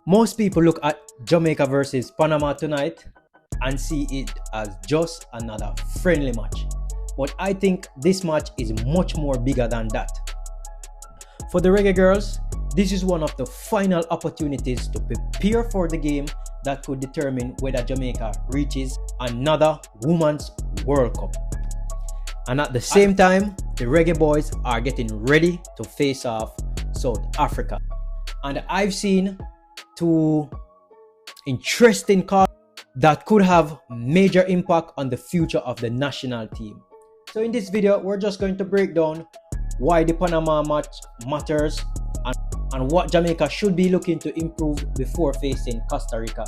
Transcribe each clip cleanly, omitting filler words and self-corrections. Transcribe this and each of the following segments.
Most people look at Jamaica versus Panama tonight and see it as just another friendly match. But I think this match is much more bigger than that. For the Reggae Girlz, this is one of the final opportunities to prepare for the game that could determine whether Jamaica reaches another Women's World Cup. And at the same time, the Reggae Boyz are getting ready to face off South Africa. And I've seen two interesting calls that could have major impact on the future of the national team. So in this video, we're just going to break down why the Panama match matters and what Jamaica should be looking to improve before facing Costa Rica.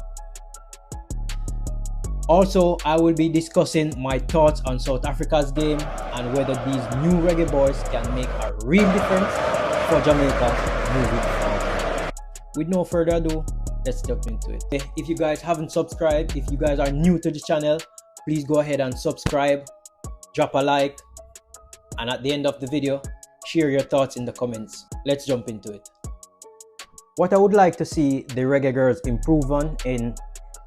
Also, I will be discussing my thoughts on South Africa's game and whether these new Reggae Boyz can make a real difference for Jamaica moving forward. With no further ado, let's jump into it. If you guys haven't subscribed, if you guys are new to the channel, please go ahead and subscribe, drop a like, and at the end of the video, share your thoughts in the comments. Let's jump into it. What I would like to see the Reggae Girlz improve on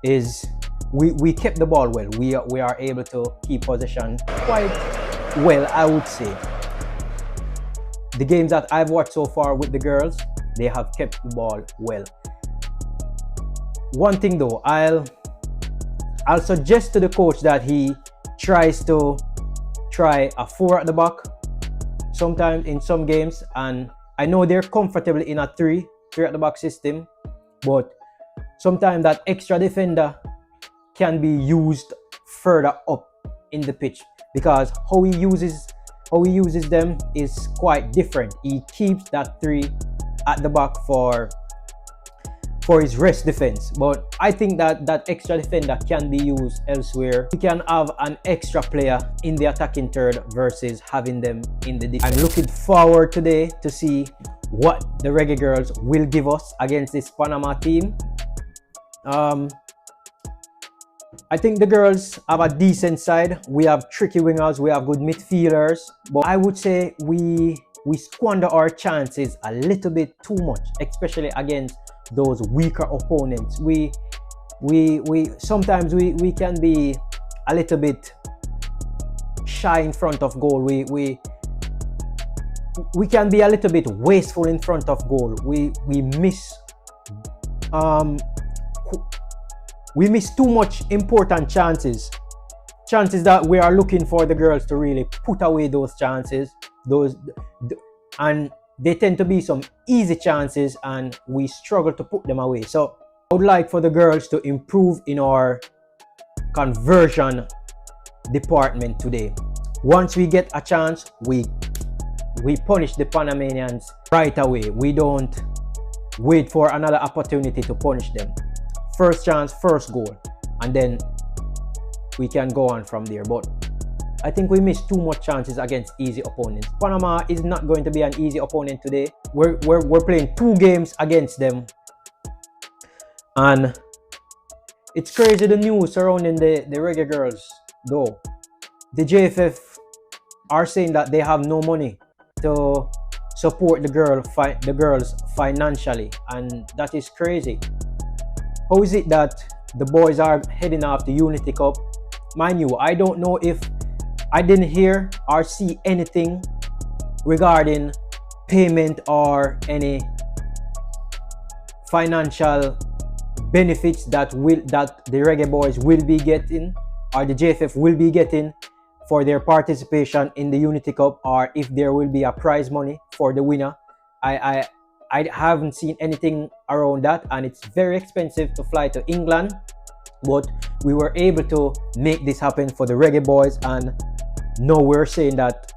is we kept the ball well. We are able to keep possession quite well, I would say. The games that I've watched so far with the girls, they have kept the ball well. One thing though, I'll suggest to the coach that he tries to try a 4 at the back sometimes in some games, and I know they're comfortable in a 3 at the back system, but sometimes that extra defender can be used further up in the pitch, because how he uses them is quite different. He keeps that 3 at the back for his rest defense, but I think that extra defender can be used elsewhere. We can have an extra player in the attacking third versus having them in the defense. I'm looking forward today to see what the Reggae Girlz will give us against this Panama team. I think the girls have a decent side. We have tricky wingers, we have good midfielders, but I would say we squander our chances a little bit too much, especially against those weaker opponents. We sometimes we can be a little bit shy in front of goal. We can be a little bit wasteful in front of goal. We miss too much important chances that we are looking for the girls to really put away those chances, and they tend to be some easy chances and we struggle to put them away. So I would like for the girls to improve in our conversion department today. Once we get a chance, we punish the Panamanians right away. We don't wait for another opportunity to punish them. First chance, first goal, and then we can go on from there. But I think we missed too much chances against easy opponents. Panama is not going to be an easy opponent today. We're playing 2 games against them, and it's crazy the news surrounding the Reggae Girlz though. The JFF are saying that they have no money to support the girls financially, and that is crazy. How is it that the boys are heading off the Unity Cup? Mind you, I don't know if I didn't hear or see anything regarding payment or any financial benefits that the Reggae Boyz will be getting, or the JFF will be getting, for their participation in the Unity Cup, or if there will be a prize money for the winner. I haven't seen anything around that, and it's very expensive to fly to England, but we were able to make this happen for the Reggae Boyz, and now we're saying that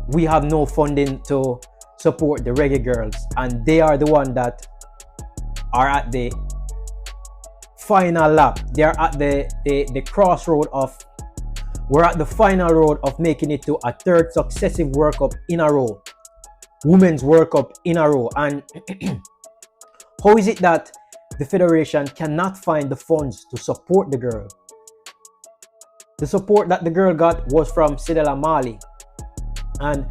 we have no funding to support the Reggae Girlz, and they are the one that are at the final lap. They are at the crossroad of, we're at the final road of making it to a 3rd successive World Cup in a row. Women's World Cup in a row. And how is it that the federation cannot find the funds to support the girl? The support that the girl got was from Sidela Mali, and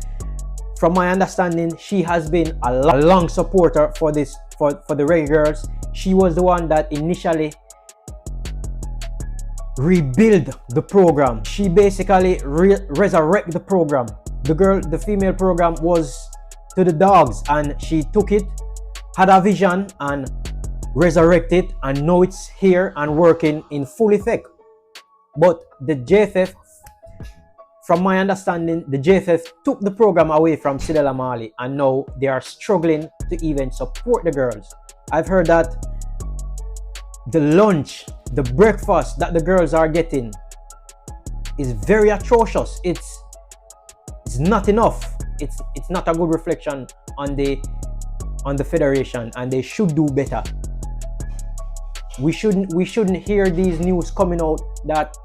from my understanding, she has been a long supporter for this for the Reggae Girlz. She was the one that initially rebuild the program. She basically resurrect the program. The female program was to the dogs, and she took it, had a vision, and resurrected it, and now it's here and working in full effect. But the JFF, from my understanding, the JFF took the program away from Sidela Mali, and now they are struggling to even support the girls. I've heard that the lunch, the breakfast that the girls are getting is very atrocious. It's not enough. It's not a good reflection on the federation, and they should do better. We shouldn't hear these news coming out that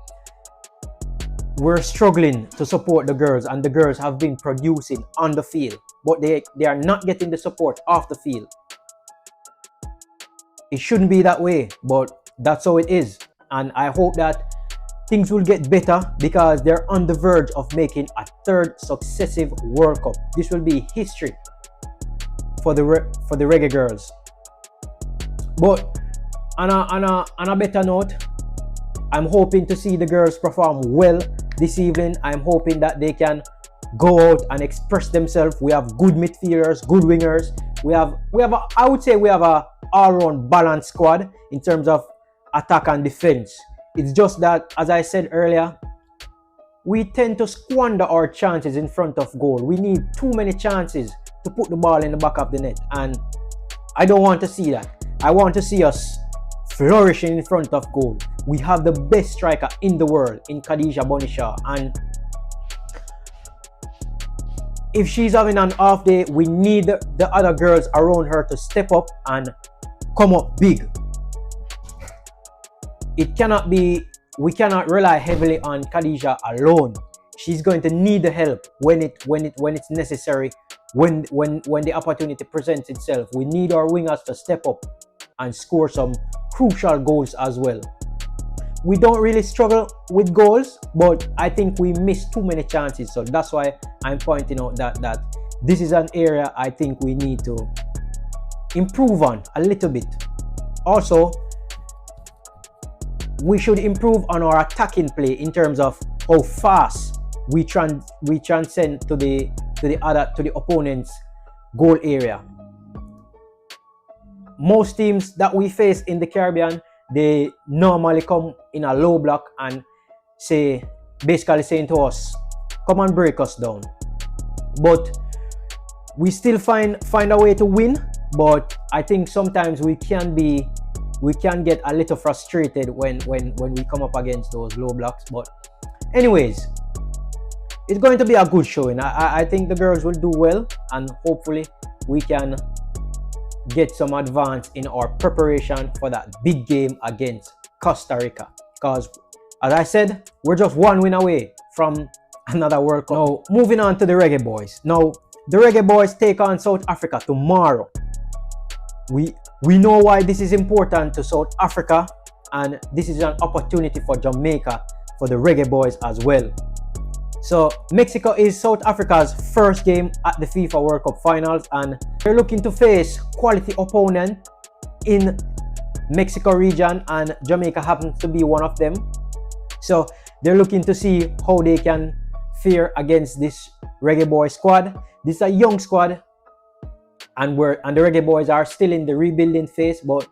we're struggling to support the girls, and the girls have been producing on the field, but they are not getting the support off the field. It shouldn't be that way, but that's how it is. And I hope that things will get better, because they're on the verge of making a third successive World Cup. This will be history for the Reggae Girlz. But on a better note, I'm hoping to see the girls perform well this evening. I'm hoping that they can go out and express themselves. We have good midfielders, good wingers. I would say we have a all-round balanced squad in terms of attack and defense. It's just that, as I said earlier, we tend to squander our chances in front of goal. We need too many chances to put the ball in the back of the net, and I don't want to see that. I want to see us flourishing in front of goal. We have the best striker in the world in Khadija Bonishaw, and if she's having an off day, we need the other girls around her to step up and come up big. It cannot be, we cannot rely heavily on Khadija alone. She's going to need the help when it's necessary, when the opportunity presents itself. We need our wingers to step up and score some crucial goals as well. We don't really struggle with goals, but I think we miss too many chances. So that's why I'm pointing out that this is an area I think we need to improve on a little bit. Also, we should improve on our attacking play in terms of how fast we transcend to the opponent's goal area. Most teams that we face in the Caribbean, they normally come in a low block and basically saying to us, come and break us down. But we still find a way to win. But I think sometimes we can get a little frustrated when we come up against those low blocks. But anyways, it's going to be a good showing. I think the girls will do well, and hopefully we can get some advance in our preparation for that big game against Costa Rica. Because, as I said, we're just one win away from another World Cup. Now, moving on to the Reggae Boyz. Now, the Reggae Boyz take on South Africa tomorrow. We know why this is important to South Africa, and this is an opportunity for Jamaica, for the Reggae Boyz as well. So Mexico is South Africa's first game at the FIFA World Cup Finals, and they're looking to face quality opponent in Mexico region, and Jamaica happens to be one of them. So they're looking to see how they can fare against this Reggae Boyz squad. This is a young squad, and the Reggae Boyz are still in the rebuilding phase, but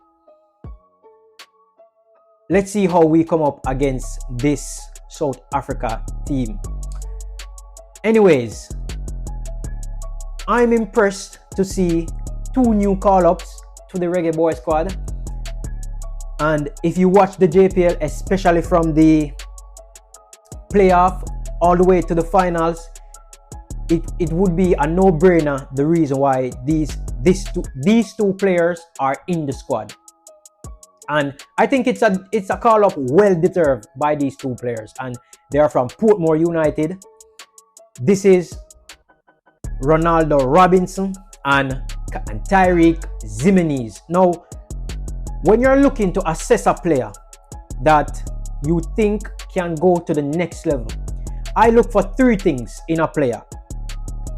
let's see how we come up against this South Africa team. Anyways, I'm impressed to see 2 new call-ups to the Reggae Boyz squad. And if you watch the JPL, especially from the playoff all the way to the finals, it would be a no-brainer the reason why these two players are in the squad. And I think it's a call-up well deserved by these 2 players, and they are from Portmore United. This is Ronaldo Robinson and Tyreek Zimenez. Now, when you're looking to assess a player that you think can go to the next level, I look for 3 things in a player.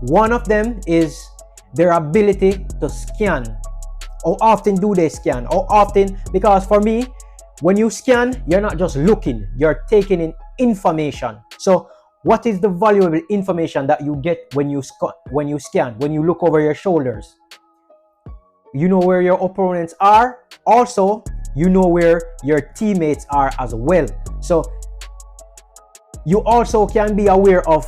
One of them is their ability to scan How often do they scan? How often? Because for me, when you scan, you're not just looking, you're taking in information. So what is the valuable information that you get when you scan, when you look over your shoulders? You know where your opponents are. Also, you know where your teammates are as well. So you also can be aware of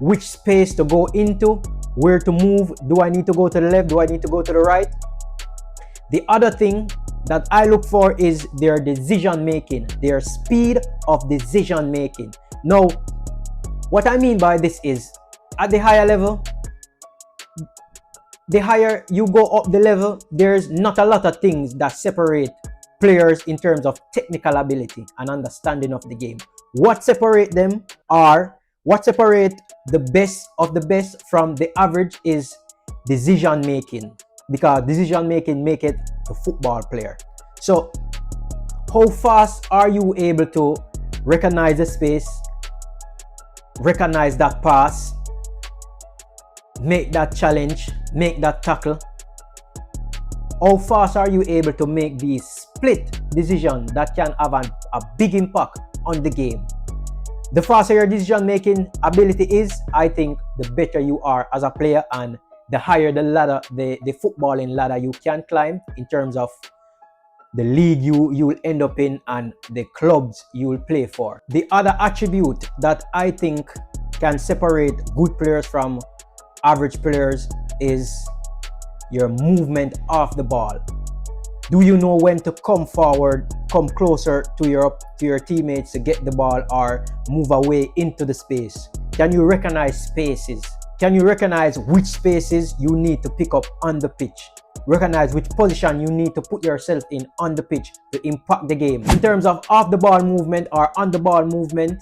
which space to go into, where to move. Do I need to go to the left? Do I need to go to the right? The other thing that I look for is their decision making, their speed of decision making. Now, what I mean by this is, at the higher level, the higher you go up the level, there's not a lot of things that separate players in terms of technical ability and understanding of the game. What separate them are, what separate the best of the best from the average is decision making, because decision making make it a football player. So how fast are you able to recognize the space, recognize that pass, make that challenge, make that tackle? How fast are you able to make these split decisions that can have a big impact on the game? The faster your decision making ability is, I think the better you are as a player, and the higher the ladder, the footballing ladder you can climb in terms of the league you will end up in and the clubs you will play for. The other attribute that I think can separate good players from average players is your movement off the ball. Do you know when to come forward, come closer to your teammates to get the ball, or move away into the space? Can you recognize spaces? Can you recognize which spaces you need to pick up on the pitch? Recognize which position you need to put yourself in on the pitch to impact the game. In terms of off the ball movement or on the ball movement,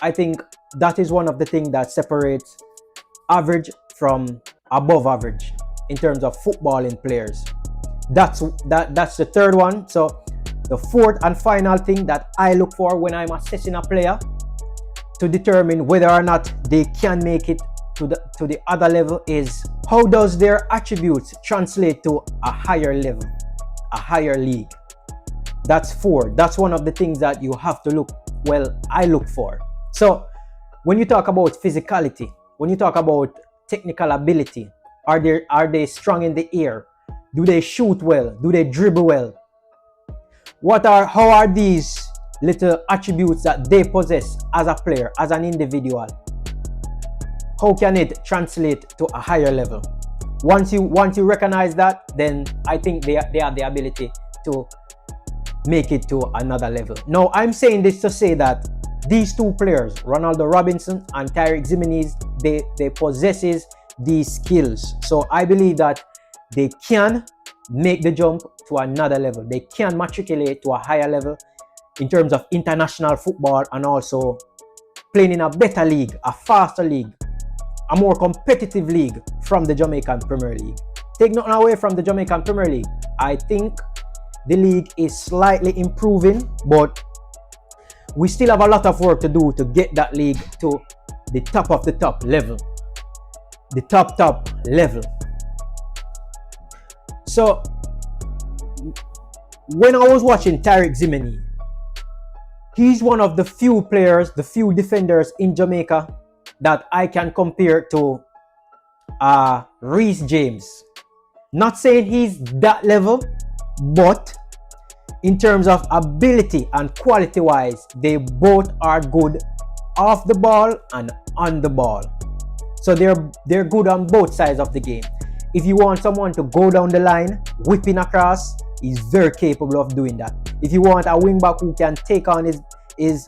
I think that is one of the things that separates average from above average in terms of footballing players. That's the third one. So the fourth and final thing that I look for when I'm assessing a player to determine whether or not they can make it to the other level is, how does their attributes translate to a higher level, a higher league? That's four. That's one of the things that you have to I look for. So when you talk about physicality, when you talk about technical ability, are they strong in the air? Do they shoot well? Do they dribble well? How are these little attributes that they possess as a player, as an individual? How can it translate to a higher level? Once you recognize that, then I think they have the ability to make it to another level. Now, I'm saying this to say that these two players, Ronaldo Robinson and Tyreek Jimenez, they possesses these skills. So I believe that they can make the jump to another level. They can matriculate to a higher level in terms of international football, and also playing in a better league, a faster league, a more competitive league from the Jamaican Premier League. Take nothing away from the Jamaican Premier League. I think the league is slightly improving, but we still have a lot of work to do to get that league to the top of the top level. The top level. So when I was watching Tyreek Jimenez, he's one of the few players, the few defenders in Jamaica that I can compare to Reece James. Not saying he's that level, but in terms of ability and quality wise, they both are good off the ball and on the ball. So they're good on both sides of the game. If you want someone to go down the line, whipping across, he's very capable of doing that. If you want a wing back who can take on his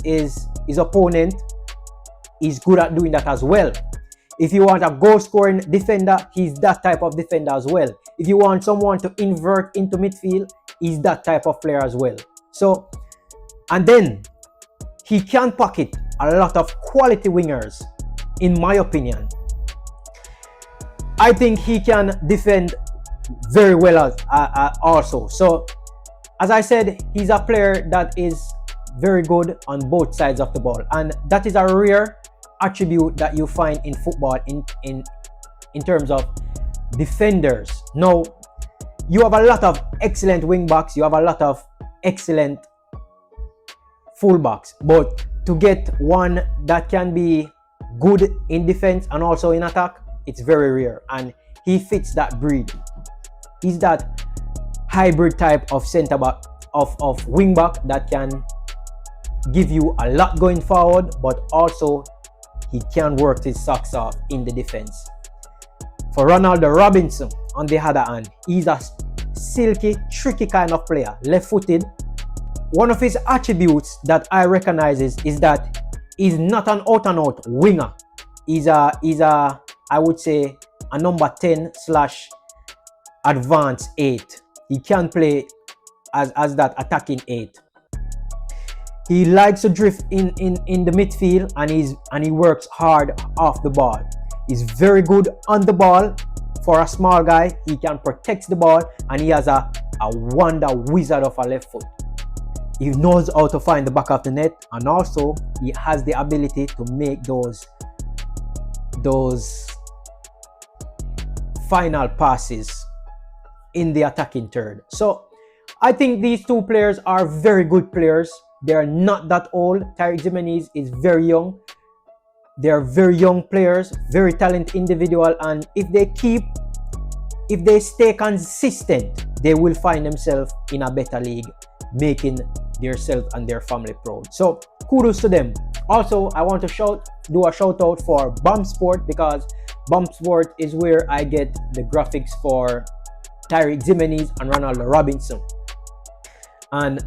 opponent, he's good at doing that as well. If you want a goal scoring defender, he's that type of defender as well. If you want someone to invert into midfield, he's that type of player as well. So, and then he can pocket a lot of quality wingers, in my opinion. I think he can defend very well also. So, as I said, he's a player that is very good on both sides of the ball, and that is a rare attribute that you find in football in terms of defenders. Now, you have a lot of excellent wing backs, you have a lot of excellent fullbacks, but to get one that can be good in defense and also in attack, it's very rare, and he fits that breed. He's that hybrid type of center back, of wing back that can give you a lot going forward, but also he can work his socks off in the defense. For Ronaldo Robinson, on the other hand, he's a silky, tricky kind of player, left-footed. One of his attributes that I recognize is that he's not an out-and-out winger. He's a I would say a number 10 / advanced 8. He can play as that attacking 8. He likes to drift in the midfield, and he works hard off the ball. He's very good on the ball. For a small guy, he can protect the ball, and he has a wonder wizard of a left foot. He knows how to find the back of the net, and also he has the ability to make those final passes in the attacking third. So I think these two players are very good players. They're not that old. Tyreek Jimenez is very young. They're very young players, very talented individual, and if they stay consistent, they will find themselves in a better league, making themselves and their family proud. So kudos to them. Also, I want to do a shout out for Bomb Sport, because Bomb Sport is where I get the graphics for Tyreek Jimenez and Ronaldo Robinson. And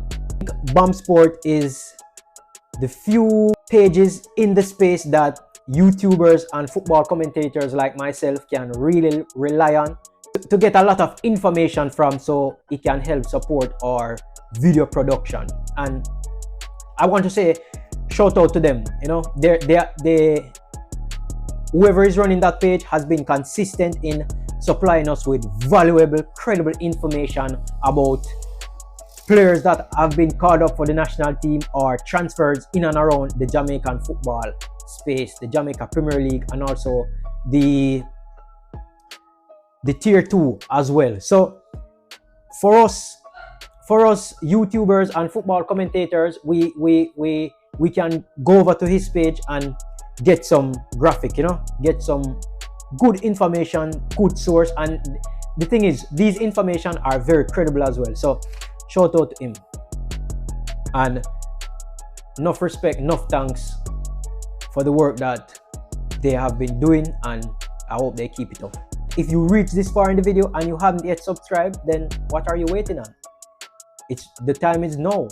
Bomb Sport is the few pages in the space that YouTubers and football commentators like myself can really rely on to get a lot of information from, so it can help support our video production. And I want to say shout out to them. You know, they whoever is running that page has been consistent in supplying us with valuable, credible information about players that have been called up for the national team or transfers in and around the Jamaican football space, the Jamaica Premier League, and also the tier 2 as well. So for us YouTubers and football commentators, we can go over to his page and get some graphic, you know, get some good information, good source. And the thing is, these information are very credible as well. So shout out to him, and enough respect, enough thanks for the work that they have been doing, and I hope they keep it up. If you reach this far in the video and you haven't yet subscribed, then what are you waiting on? The time is now.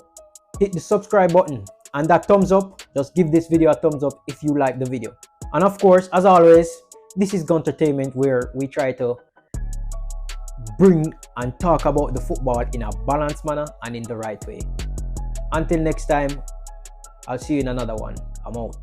Hit the subscribe button and that thumbs up. Just give this video a thumbs up if you like the video. And of course, as always, this is Guntertainment, where we try to bring and talk about the football in a balanced manner and in the right way. Until next time, I'll see you in another one. I'm out.